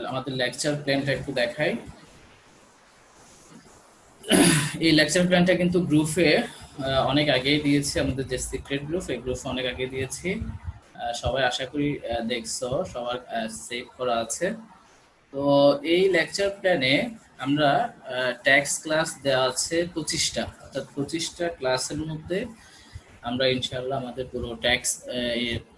আমাদের লেকচার প্ল্যানটা একটু দেখাই। এই লেকচার প্ল্যানটা কিন্তু গ্রুপে অনেক আগেই দিয়েছি, আমাদের যে সিক্রেট গ্রুপ, এই গ্রুপে অনেক আগে দিয়েছি। সবাই আশা করি দেখছো, সবার সেভ করা আছে। তো এই লেকচার প্ল্যানে আমরা ট্যাক্স ক্লাস দেওয়া আছে 25টা, অর্থাৎ 25টা ক্লাসের মধ্যে আমরা ইনশাআল্লাহ আমাদের পুরো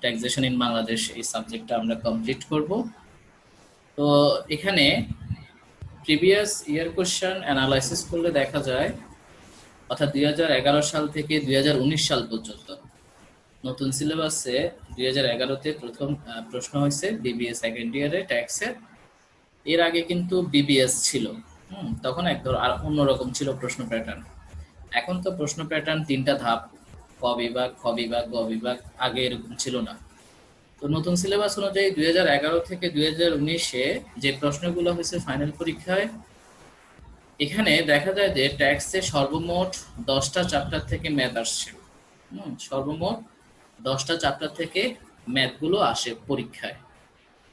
ট্যাক্সেশন ইন বাংলাদেশ এই সাবজেক্টটা আমরা কমপ্লিট করব। তো এখানে প্রিভিয়াস ইয়ার কোশ্চেন অ্যানালাইসিস করলে দেখা যায়, অর্থাৎ 2011 সাল থেকে 2019 সাল পর্যন্ত নতুন সিলেবাসে 2011-তে প্রথম প্রশ্ন হয়েছে বিবিএ সেকেন্ড ইয়ারে ট্যাক্সের। এর আগে কিন্তু বিবিএস ছিল, তখন আর অন্যরকম ছিল প্রশ্ন প্যাটার্ন। এখন তো প্রশ্ন প্যাটার্ন 3টা ধাপ, ক বিভাগ, খ বিভাগ, গ বিভাগ, আগে এরকম ছিল না। তো নতুন সিলেবাস অনুযায়ী 2011 থেকে 2019-এ যে প্রশ্নগুলো হয়েছে ফাইনাল পরীক্ষায়, এখানে দেখা যায় যে ট্যাক্সে সর্বমোট 10টা চ্যাপ্টার থেকে ম্যাথ আসছে। সর্বমোট 10টা চ্যাপ্টার থেকে ম্যাথগুলো আসে পরীক্ষায়।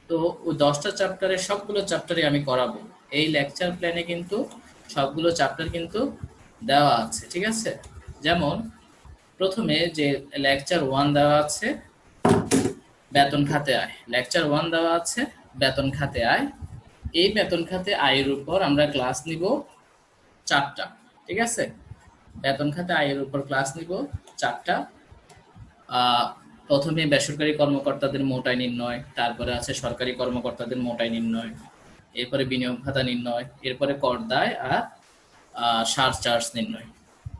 তো ওই 10টা চ্যাপ্টারের সবগুলো চ্যাপ্টারই আমি করাবো। এই লেকচার প্ল্যানে কিন্তু সবগুলো চ্যাপ্টার কিন্তু দেওয়া আছে, ঠিক আছে। যেমন প্রথমে যে লেকচার 1 দেওয়া আছে বেতন খাতে আয়, লেকচার 1 দেওয়া আছে বেতন খাতে আয়। এই বেতন খাতে আয়ের উপর আমরা ক্লাস নিব 4টা, ঠিক আছে। বেতন খাতে আয়ের উপর ক্লাস নিব 4টা। প্রথমে বেসরকারি কর্মকর্তাদের মোট আয় নির্ণয়, তারপরে আছে সরকারি কর্মকর্তাদের মোট আয় নির্ণয়, এরপরে বিনিয়োগ ভাতা নির্ণয়, এরপরে কর দায় আর সারচার্জ নির্ণয়।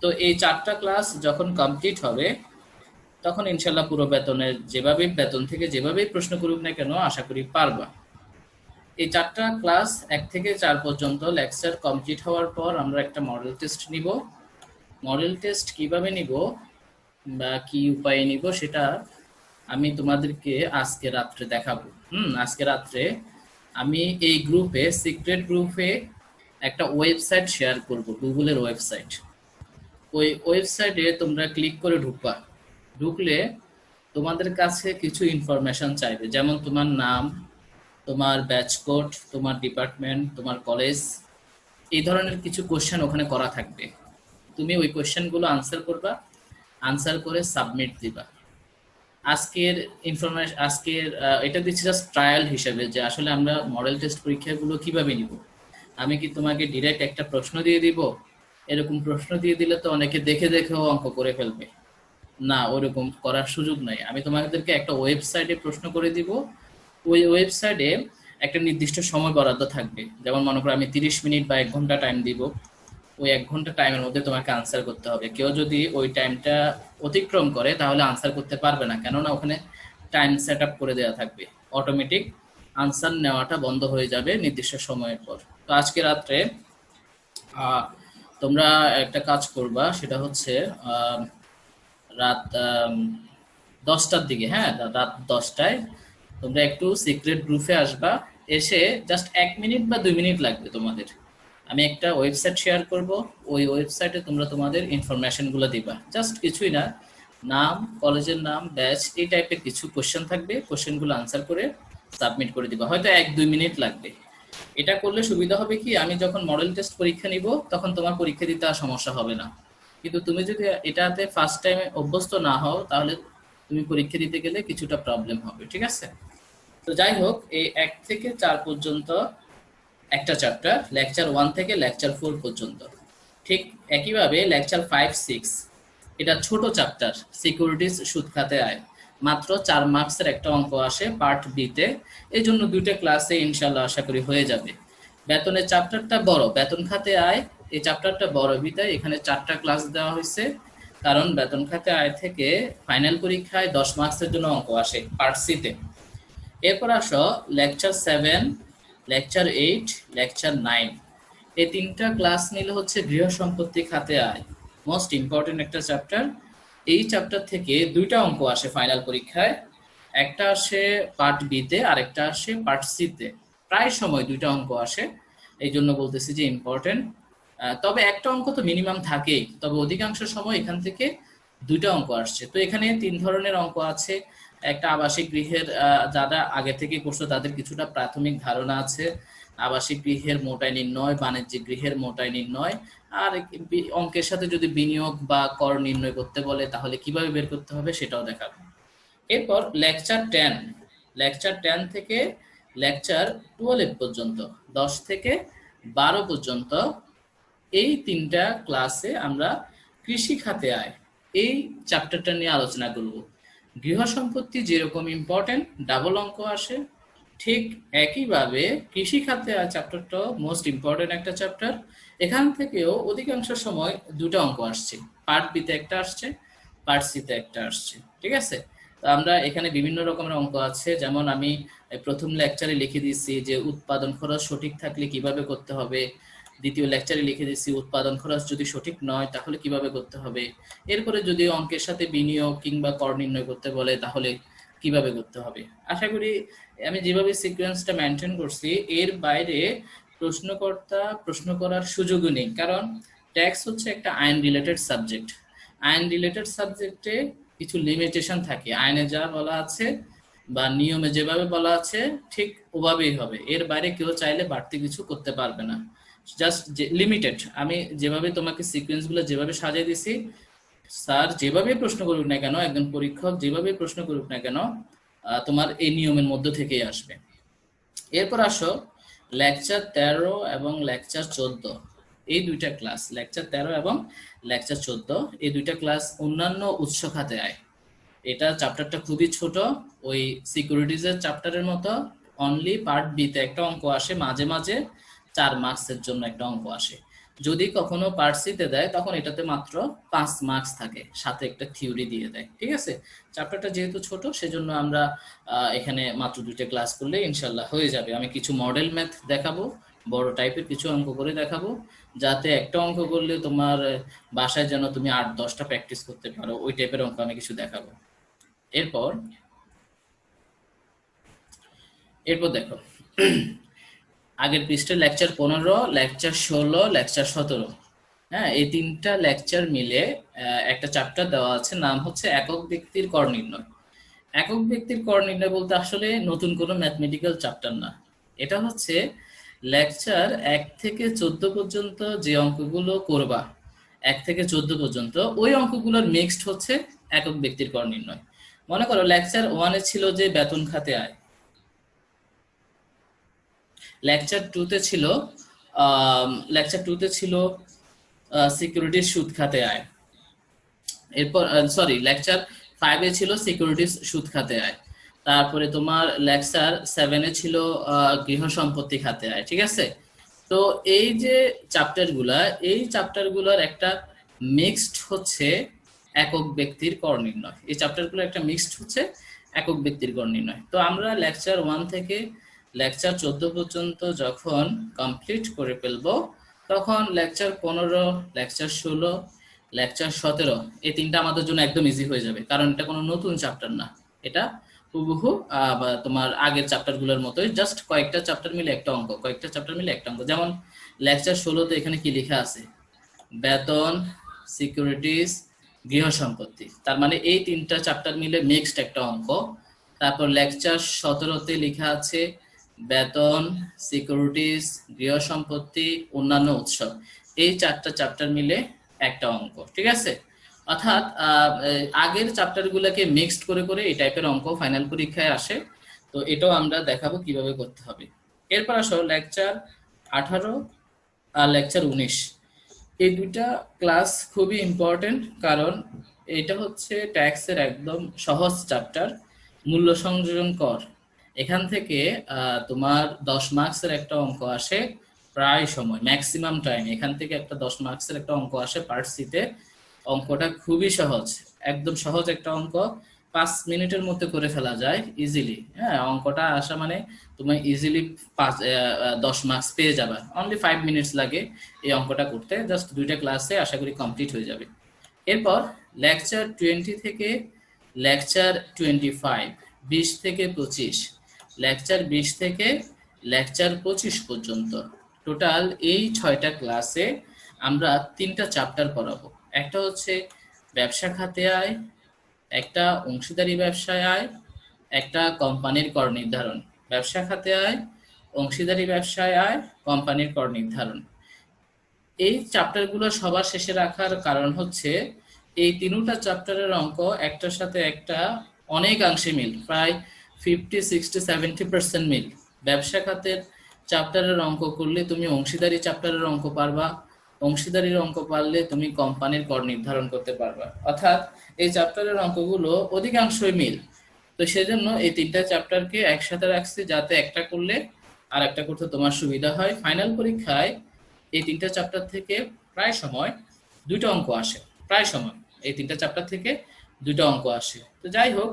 তো এই 4টা ক্লাস যখন কমপ্লিট হবে তখন ইনশাল্লাহ পুরো বেতনের বেতন থেকে যেভাবেই প্রশ্ন করুক না কেন আশা করি পারবা। এই 4টা ক্লাস 1 থেকে 4 পর্যন্ত লেকচার কমপ্লিট হওয়ার পর আমরা একটা মডেল টেস্ট নিব। মডেল টেস্ট কিভাবে নিব বা কি উপায়ে নিব সেটা আমি তোমাদেরকে আজকে রাত্রে দেখাবো। আজকে রাত্রে আমি এই গ্রুপে, সিক্রেট গ্রুপে একটা ওয়েবসাইট শেয়ার করব, গুগলের ওয়েবসাইট। ওই ওয়েবসাইটে তোমরা ক্লিক করে ঢুকলে তোমাদের কাছে কিছু ইনফরমেশন চাইবে, যেমন তোমার নাম, তোমার ব্যাচ কোড, তোমার ডিপার্টমেন্ট, তোমার কলেজ, এই ধরনের কিছু কোশ্চেন ওখানে করা থাকবে। তুমি ওই কোশ্চেনগুলো আনসার করবা, আনসার করে সাবমিট দিবা। আজকের এটা দিচ্ছি জাস্ট ট্রায়াল হিসেবে, যে আসলে আমরা মডেল টেস্ট পরীক্ষাগুলো কিভাবে নিব। আমি কি তোমাকে ডিরেক্ট একটা প্রশ্ন দিয়ে দিব? এরকম প্রশ্ন দিয়ে দিলে তো অনেকে দেখে দেখেও অঙ্ক করে ফেলবে, না, ওরকম করার সুযোগ নাই। আমি তোমাদেরকে একটা ওয়েবসাইটে প্রশ্ন করে দিব। ওই ওয়েবসাইটে একটা নির্দিষ্ট সময় বরাদ্দ থাকবে, যেমন মনে করো আমি 30 মিনিট বা 1 ঘন্টা টাইম দিব। ওই 1 ঘন্টা টাইমের মধ্যে তোমাকে আনসার করতে হবে। কেউ যদি ওই টাইমটা অতিক্রম করে তাহলে আনসার করতে পারবে না, কেননা ওখানে টাইম সেট আপ করে দেওয়া থাকবে। অটোমেটিক আনসার নেওয়াটা বন্ধ হয়ে যাবে নির্দিষ্ট সময়ের পর। তো আজকে রাত্রে তোমরা একটা কাজ করবা, সেটা হচ্ছে রাত 10টার দিকে, হ্যাঁ, রাত 10টায় তোমরা একটু সিক্রেট গ্রুপে আসবা। এসে জাস্ট 1 মিনিট বা 2 মিনিট লাগবে তোমাদের। আমি একটা ওয়েবসাইট শেয়ার করব, ওই ওয়েবসাইটে তোমরা তোমাদের ইনফরমেশনগুলো দিবা। জাস্ট কিছুই না, নাম, কলেজের নাম, ব্যাচ, এই টাইপের কিছু কোশ্চেন থাকবে। কোশ্চেনগুলো আনসার করে সাবমিট করে দিবা, হয়তো 1-2 মিনিট লাগবে। এটা করলে সুবিধা হবে কি, আমি যখন মডেল টেস্ট পরীক্ষা নিব তখন তোমার পরীক্ষা দিতে আর সমস্যা হবে না। কিন্তু তুমি যদি এটাতে ফার্স্ট টাইমে অভ্যস্ত না হও তাহলে তুমি পরীক্ষা দিতে গেলে কিছুটা প্রবলেম হবে, ঠিক আছে। তো যাই হোক, এই 1 থেকে 4 পর্যন্ত একটা চ্যাপ্টার, লেকচার 1 থেকে লেকচার 4 পর্যন্ত। ঠিক একইভাবে লেকচার 5-6 এটা ছোট চ্যাপ্টার, সিকিউরিটিজ সুদ খাতে আয়, মাত্র 4 মার্কসের একটা অঙ্ক আসে পার্ট বিতে। এই জন্য 2টা ক্লাসে ইনশাল্লাহ আশা করি হয়ে যাবে। বেতনের চ্যাপ্টারটা বড়, বেতন খাতে আয়, এই চ্যাপ্টারটা বড় বিদায় এখানে 4টা ক্লাস দেওয়া হয়েছে। কারণ বেতন খাতে আয় থেকে ফাইনাল পরীক্ষায় 10 মার্কসের জন্য অঙ্ক আসে পার্ট সিতে। এরপর আসো লেকচার 7, লেকচার 8, লেকচার 9। এই 3টা ক্লাস নিলে হচ্ছে গৃহ সম্পত্তি খাতে আয়, মোস্ট ইম্পর্টেন্ট একটা চ্যাপ্টার। এই চ্যাপ্টার থেকে 2টা অঙ্ক আসে ফাইনাল পরীক্ষায়, একটা আসে পার্ট বিতে আর একটা আসে পার্ট সিতে। প্রায় সময় 2টা অঙ্ক আসে, এই জন্য বলতেছি যে ইম্পর্টেন্ট। তবে একটা অঙ্ক তো মিনিমাম থাকেই, তবে অধিকাংশ সময় এখান থেকে 2টা অঙ্ক আসছে। তো এখানে 3 ধরনের অঙ্ক আছে, একটা আবাসিক গৃহের যারা আগে থেকে করছো তাদের কিছুটা প্রাথমিক ধারণা আছে। আবাসিক গৃহের মোটাই নির্ণয়, বাণিজ্যিক গৃহের মোটাই নির্ণয়, আর অঙ্কের সাথে যদি বিনিয়োগ বা কর নির্ণয় করতে বলে তাহলে কিভাবে বের করতে হবে সেটাও দেখাবো। এরপর লেকচার 10 থেকে লেকচার 12 পর্যন্ত, 10 থেকে 12 পর্যন্ত এই 3টা ক্লাসে আমরা কৃষি খাতে আয় এই চ্যাপ্টারটা নিয়ে আলোচনা করব। গৃহ সম্পত্তি যেরকম ইম্পর্টেন্ট ডাবল অঙ্ক আসে, ঠিক একইভাবে কৃষি খাতে আয় চ্যাপ্টারটাও মোস্ট ইম্পর্টেন্ট একটা চ্যাপ্টার। এখান থেকেও অধিকাংশ সময় দুটো অঙ্ক আসছে, পার্ট বিতে একটা আসছে, পার্ট সিতে একটা আসছে। ঠিক আছে, তো আমরা এখানে বিভিন্ন রকমের অঙ্ক আছে, যেমন আমি প্রথম লেকচারে লিখে দিচ্ছি যে উৎপাদন খরচ সঠিক থাকলে কিভাবে করতে হবে, দ্বিতীয় লেকচারে লিখে দিচ্ছি উৎপাদন খরচ যদি সঠিক নয় তাহলে কিভাবে করতে হবে, এরপরে যদি অঙ্কের সাথে বিনিয়োগ কিংবা কর নির্ণয় করতে বলে তাহলে কিভাবে করতে হবে। আশা করি আমি যেভাবে সিকোয়েন্সটা মেনটেন করছি এর বাইরে প্রশ্নকর্তা প্রশ্ন করার সুযোগও নেই, কারণ ট্যাক্স হচ্ছে একটা আইন রিলেটেড সাবজেক্ট। আইন রিলেটেড সাবজেক্টে কিছু লিমিটেশন থাকে, আইনে যা বলা আছে বা নিয়মে যেভাবে বলা আছে ঠিক ওভাবেই হবে, এর বাইরে কেউ চাইলে বাড়তি কিছু করতে পারবে না, জাস্ট লিমিটেড। আমি যেভাবে তোমাকে সিকোয়েন্স গুলো যেভাবে সাজিয়ে দিছি, স্যার যেভাবে প্রশ্ন করুক না কেন, একজন পরীক্ষক যেভাবে প্রশ্ন করুক না কেন, তোমার এই নিয়মের মধ্য থেকেই আসবে। এরপর আসো লেকচার 13 এবং লেকচার 14, এই দুইটা ক্লাস, লেকচার 13 এবং লেকচার 14, এই দুইটা ক্লাস অন্যান্য উৎস খাতে আয়। এটা চ্যাপ্টারটা খুবই ছোট, ওই সিকিউরিটিজের চ্যাপ্টারের মতো। অনলি পার্ট বিতে একটা অঙ্ক আসে, মাঝে মাঝে 4 মার্কসের জন্য একটা অঙ্ক আসে। যদি কখনো পার্ট সিতে দেয় তখন এটাতে মাত্র 5 মার্কস থাকে, সাথে একটা থিওরি দিয়ে দেয়। ঠিক আছে, চ্যাপ্টারটা যেহেতু ছোট সেজন্য আমরা এখানে মাত্র 2টা ক্লাস করলে ইনশাল্লাহ হয়ে যাবে। আমি কিছু মডেল ম্যাথ দেখাবো, বড় টাইপের কিছু অঙ্ক করে দেখাবো, যাতে একটা অঙ্ক করলে তোমার বাসায় যেন তুমি 8-10টা প্র্যাকটিস করতে পারো, ওই টাইপের অঙ্ক আমি কিছু দেখাবো। এরপর দেখো আগের পৃষ্ঠে লেকচার 15, লেকচার 16, লেকচার 17, হ্যাঁ, এই 3টা লেকচার মিলে একটা চ্যাপ্টার দেওয়া আছে, নাম হচ্ছে একক ব্যক্তির কর নির্ণয়। একক ব্যক্তির কর নির্ণয় বলতে আসলে নতুন কোনো ম্যাথমেটিক্যাল চ্যাপ্টার না, এটা হচ্ছে লেকচার 1 থেকে 14 পর্যন্ত যে অঙ্কগুলো করবা, 1 থেকে 14 পর্যন্ত ওই অঙ্কগুলোর মিক্সড হচ্ছে একক ব্যক্তির কর নির্ণয়। মনে করো লেকচার 1-এ ছিল যে বেতন খাতে আয়, লেকচার 2-তে ছিল সিকিউরিটির সুদ খাতে আয়, এরপর সরি লেকচার 5-এ ছিল সিকিউরিটির সুদ খাতে আয়, তারপরে তোমার লেকচার 7-এ ছিল গৃহ সম্পত্তি খাতে আয়। ঠিক আছে, তো এই যে চ্যাপ্টারগুলা, এই চ্যাপ্টারগুলোর একটা মিক্সড হচ্ছে একক ব্যক্তির কর নির্ণয়, এই চ্যাপ্টারগুলো একটা মিক্সড হচ্ছে একক ব্যক্তির কর নির্ণয়। তো আমরা লেকচার 1 থেকে লেকচার 14 পর্যন্ত যখন কমপ্লিট করে ফেলবো তখন লেকচার 15, লেকচার 16, লেকচার 17 এই 3টা আমাদের জন্য একদম ইজি হয়ে যাবে, কারণ এটা কোনো নতুন চ্যাপ্টার না, এটা হুবহু তোমার আগের চ্যাপ্টারগুলোর মতোই, জাস্ট কয়েকটা চ্যাপ্টার মিলে একটা অঙ্ক, কয়েকটা চ্যাপ্টার মিলে একটা অঙ্ক। যেমন লেকচার 16-তে এখানে কি লেখা আছে, বেতন, সিকিউরিটিজ, গৃহ সম্পত্তি, তার মানে এই 3টা চ্যাপ্টার মিলে মিক্সড একটা অঙ্ক। তারপর লেকচার 17-তে লেখা আছে বেতন, সিকিউরিটিজ, গৃহ সম্পত্তি, অন্যান্য উৎস, এই 4টা চ্যাপ্টার মিলে একটা অঙ্ক। ঠিক আছে, অর্থাৎ আগের চ্যাপ্টারগুলোকে মিক্সড করে করে এই টাইপের অঙ্ক ফাইনাল পরীক্ষায় আসে। তো এটাও আমরা দেখাবো কিভাবে করতে হবে। এরপর আসো লেকচার 18 আর লেকচার 19, এই দুইটা ক্লাস খুবই ইম্পর্টেন্ট, কারণ এটা হচ্ছে ট্যাক্সের একদম সহজ চ্যাপ্টার, মূল্য সংযোজন কর। এখান থেকে তোমার 10 মার্কসের একটা অঙ্ক আসে প্রায় সময়, ম্যাক্সিমাম টাইম এখান থেকে একটা 10 মার্কসের একটা অঙ্ক আসে পার্ট সিতে। অঙ্কটা খুবই সহজ, একদম সহজ একটা অঙ্ক, 5 মিনিটের মধ্যে করে ফেলা যায় ইজিলি। হ্যাঁ, অঙ্কটা আসা মানে তুমি ইজিলি 10 মার্কস পেয়ে যাবে, অনলি 5 মিনিটস লাগে এই অঙ্কটা করতে, জাস্ট 2টা ক্লাসে আশা করি কমপ্লিট হয়ে যাবে। এরপর লেকচার 20 থেকে লেকচার 25, 20 থেকে 25, লেকচার 20 থেকে লেকচার 25 পর্যন্ত, টোটাল এই 6টা ক্লাসে আমরা 3টা চ্যাপ্টার পড়াবো। একটা হচ্ছে ব্যবসা খাতে আয়, একটা অংশীদারি ব্যবসায় আয়, একটা কোম্পানির কর নির্ধারণ, ব্যবসা খাতে আয়, অংশীদারি ব্যবসায় আয়, কোম্পানির কর নির্ধারণ। এই চ্যাপ্টারগুলো সবার শেষে রাখার কারণ হচ্ছে এই তিনটা চ্যাপ্টারের অঙ্ক একটার সাথে একটা অনেকাংশে মিল, প্রায় 50, 60, 70% মিল। ব্যবসা খাতের চ্যাপ্টারের অঙ্ক করলে তুমি অংশীদারি চ্যাপ্টারের অঙ্ক পারবা, অংশীদারির অঙ্ক পারলে তুমি কোম্পানির কর নির্ধারণ করতে পারবা। অর্থাৎ এই চ্যাপ্টারের অঙ্কগুলো অধিকাংশই মিল। তো সেজন্য এই তিনটা চ্যাপ্টারকে একসাথে রাখছি, যাতে একটা করলে আর একটা করতে তোমার সুবিধা হয়। ফাইনাল পরীক্ষায় এই তিনটা চ্যাপ্টার থেকে প্রায় সময় দুইটা অঙ্ক আসে, প্রায় সময় এই তিনটা চ্যাপ্টার থেকে দুইটা অঙ্ক আসে। তো যাই হোক,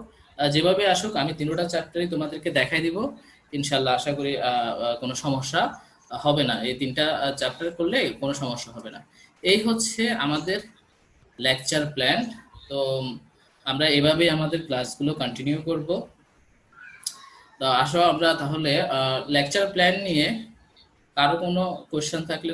যেভাবে আসুক আমি তিনটা চ্যাপ্টারই তোমাদেরকে দেখাই দিব ইনশাল্লাহ। আশা করি কোনো সমস্যা হবে না, এই তিনটা চ্যাপ্টার করলে কোনো সমস্যা হবে না। এই হচ্ছে আমাদের লেকচার প্ল্যান। তো আমরা এভাবেই আমাদের ক্লাসগুলো কন্টিনিউ করব। তো আসো আমরা তাহলে লেকচার প্ল্যান নিয়ে কারো কোনো কোশ্চেন থাকলে